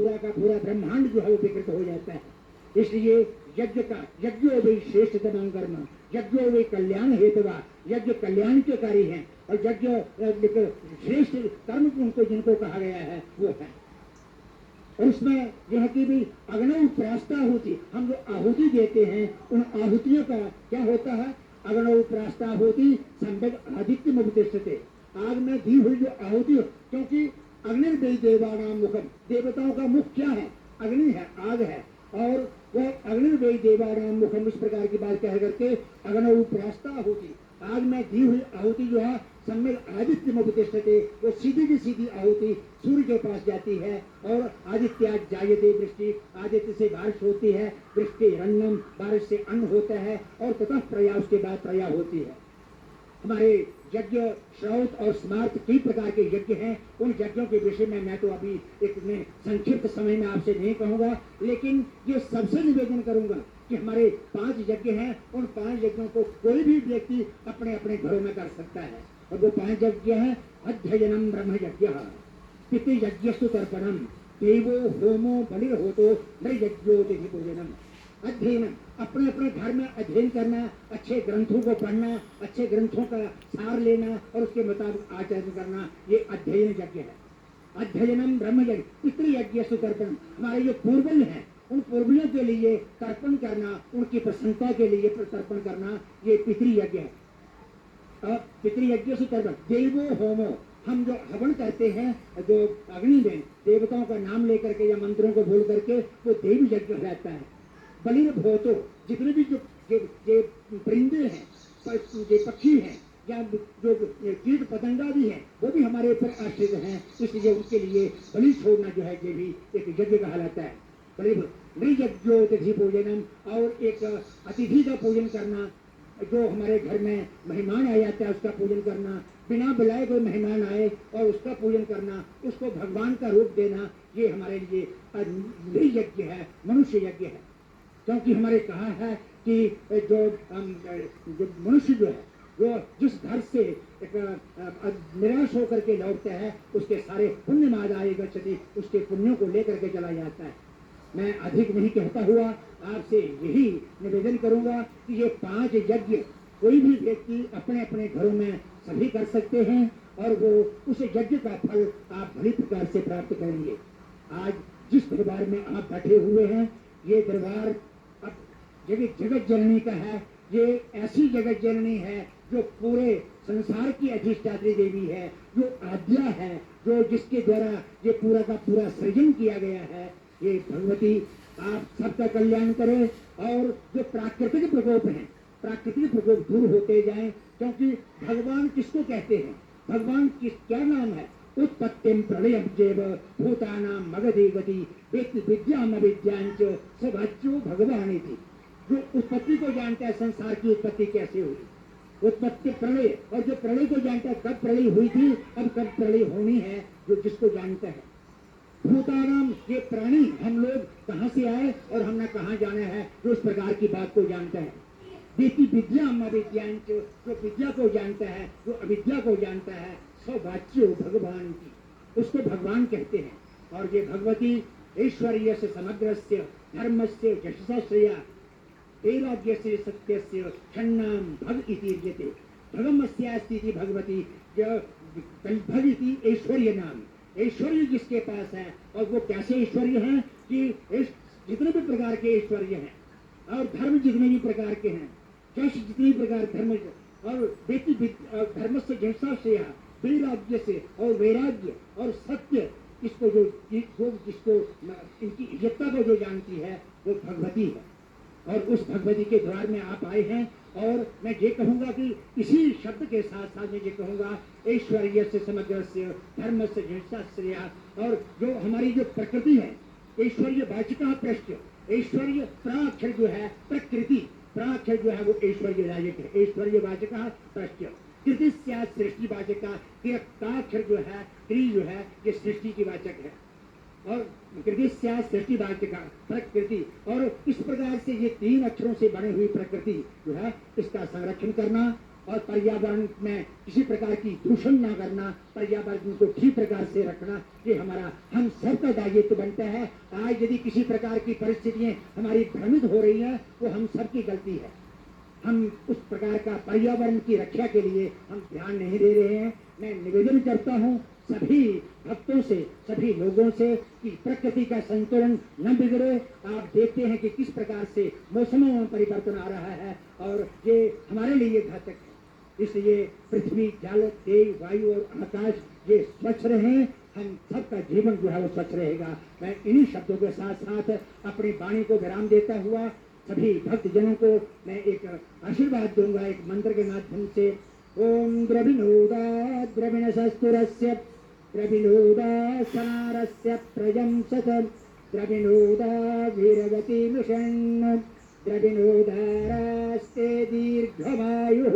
पूरा का पूरा ब्रह्मांड जो है वो विकृत हो जाता है। इसलिए यज्ञ का यज्ञो वे श्रेष्ठतम कर्म, यज्ञो वे कल्याण हेतुवा, यज्ञ कल्याण के कार्य हैं और यज्ञ श्रेष्ठ कर्म उनको जिनको कहा गया है वो है। और उसमें यह कि भी अग्नौ प्रास्ताहुति, हम जो आहुति देते हैं उन आहुतियों का क्या होता है? अग्नौ प्रास्ताहुति सम्यक आदित्य मुपतिष्ठते, आग में दी हुई जो आहुति, क्योंकि अग्निर्वै देवानाम मुखम, देवताओं का मुख क्या है? अग्नि है, आग है। और वह अग्निर्वै देवानाम मुखम इस प्रकार की बात कह करके अग्नौ प्रास्ताहुति, आग में दी हुई आहुति जो है सम्यक आदित्य मुपतिष्ठते, वो सीधी की सीधी आहुति सूर्य के पास जाती है। और आदित्य जायते वृष्टि, आदित्य से बारिश होती है, वृष्टि रन्नम, बारिश से अन्न होता है और ततः प्रया, उसके बाद प्रया होती है। हमारे यज्ञ श्रौत और स्मार्त कई प्रकार के यज्ञ हैं। उन यज्ञों के विषय में मैं तो अभी इतने संक्षिप्त समय में आपसे नहीं कहूंगा, लेकिन ये सबसे निवेदन करूंगा कि हमारे 5 यज्ञ हैं। उन 5 यज्ञों को कोई भी व्यक्ति अपने अपने घरों में कर सकता है। और वो 5 यज्ञ हैं: अध्ययनम ब्रह्म यज्ञ, पितृ यज्ञस्तु तर्पणम, देवो होमो बलिर्होतो नृयज्ञोतिथि पूजनम। अध्ययन, अपने अपने घर में अध्ययन करना, अच्छे ग्रंथों को पढ़ना, अच्छे ग्रंथों का सार लेना और उसके मुताबिक आचरण करना, ये अध्ययन यज्ञ है। अध्ययनम ब्रह्म यज्ञ, पितृयज्ञस्तु तर्पणम, हमारे जो पूर्वज हैं उन पूर्वजों के लिए तर्पण करना, उनकी प्रसन्नता के लिए तर्पण करना, ये पितृयज्ञ है। अब पितृयज्ञ से तर्पण, देवो होमो, हम जो हवन करते हैं जो अग्नि में देवताओं का नाम लेकर के या मंत्रों को बोल करके वो देव यज्ञ रहता है। बलिर्भूतो, जितने भी जो परिंदे हैं, जो पक्षी हैं या जो कीट पतंगा भी हैं, वो भी हमारे ऊपर आश्रित हैं, इसलिए उनके लिए बलि छोड़ना जो है ये भी एक यज्ञ कहलाता है। नृयज्ञोतिथि पूजनम, और एक अतिथि का पूजन करना, जो हमारे घर में मेहमान आ जाता है उसका पूजन करना, बिना बुलाए कोई मेहमान आए और उसका पूजन करना, उसको भगवान का रूप देना, ये हमारे लिए नृयज्ञ है, मनुष्य यज्ञ है। क्योंकि हमारे कहा है कि जो मनुष्य जो है, वो जिस घर से निराश होकर के लौटता है उसके सारे पुण्य मादाय गच्छति, उसके पुण्यों को लेकर के चला जाता है। मैं अधिक नहीं कहता हुआ आपसे यही निवेदन करूंगा कि ये 5 यज्ञ कोई भी व्यक्ति अपने अपने घरों में सभी कर सकते हैं और वो उस यज्ञ का फल आप भली प्रकार से प्राप्त करेंगे। आज जिस दरबार में आप बैठे हुए हैं, ये दरबार अब जगत जननी का है। ये ऐसी जगत जननी है जो पूरे संसार की अधिष्ठात्री देवी है, जो आद्या है, जो जिसके द्वारा ये पूरा का पूरा सृजन किया गया है। ये भगवती आप सबका कल्याण करे और जो प्राकृतिक प्रकोप है, प्राकृतिक प्रकोप दूर होते जाएं। क्योंकि भगवान किसको कहते हैं? भगवान किस क्या नाम है? उत्पत्तिम प्रलयम जैव भूतानां मगधे गति विद्याम अविद्यांच सभाज्यो भगवान इति। जो उत्पत्ति को जानता है, संसार की उत्पत्ति कैसे हुई, उत्पत्ति प्रलय, और जो प्रलय को जानता है कब प्रलय हुई थी, अब कब प्रलय होनी है, जो जिसको जानता है। भूतानाम, ये प्राणी हम लोग कहाँ से आए और हमने कहाँ जाना है, जो इस प्रकार की बात को जानता है। विद्याम अविद्यांच, जो विद्या को जानता है, जो अविद्या को जानता है, सौभाग्यो भगवान की, उसको भगवान कहते हैं। और ये भगवती ऐश्वर्य से समग्रस्य धर्मस्य यशस्या वैराग्यस्य सत्यस्य क्षण्णाम भग इति यते भगमस्यास्ति भगवती, भग इति ऐश्वर्य नाम। ऐश्वर्य जिसके पास है, और वो कैसे ऐश्वर्य है कि जितने भी प्रकार के ऐश्वर्य हैं और धर्म जितने भी प्रकार के हैं, यश जितने प्रकार धर्म और धर्म से जैसा से वैराग्य से और वैराग्य और सत्य, इसको जो जिसको इनकी इज्जतता को जो जानती है वो भगवती है। और उस भगवती के द्वार में आप आए हैं। और मैं ये कहूंगा कि इसी शब्द के साथ साथ मैं ये कहूंगा ऐश्वर्य से समग्र से धर्म से जैसा, और जो हमारी जो प्रकृति है, ऐश्वर्य वाचिका प्रश्न, ऐश्वर्य प्राक्षर जो है प्रकृति, प्राक्षर जो है वो ऐश्वर्य वाचक है, ऐश्वर्य वाचिका प्रश्न। कृति सृष्टि वाचिका, क्ताक्षर जो है क्री जो है ये सृष्टि की वाचक है। और कृति सृष्टि वाचिका प्रकृति, और इस प्रकार से ये 3 अक्षरों से बनी हुई प्रकृति जो है इसका संरक्षण करना और पर्यावरण में किसी प्रकार की दूषण ना करना, पर्यावरण को ठीक प्रकार से रखना, ये हमारा हम सबका दायित्व बनता है। आज यदि किसी प्रकार की परिस्थितियां हमारी भ्रमित हो रही हैं, वो हम सबकी गलती है। हम उस प्रकार का पर्यावरण की रक्षा के लिए हम ध्यान नहीं दे रहे हैं। मैं निवेदन करता हूँ सभी भक्तों से, सभी लोगों से कि प्रकृति का संतुलन न बिगड़े। आप देखते हैं कि किस प्रकार से मौसमों में परिवर्तन आ रहा है और ये हमारे लिए घातक है। इसलिए पृथ्वी, जल, तेज, वायु और आकाश ये स्वच्छ रहें, हम सबका जीवन जो है वो स्वच्छ रहेगा। मैं इन्हीं शब्दों के साथ साथ अपनी वाणी को विराम देता हुआ सभी भक्त जनों को मैं एक आशीर्वाद दूंगा एक मंत्र के माध्यम से। ओम द्रविणोदा द्रविणशस्तुरस्य द्रविणोदासनारस्य प्रजं सत द्रविणोदा वीरवती मिषन् द्रविणोदारास्ते दीर्घमायुः।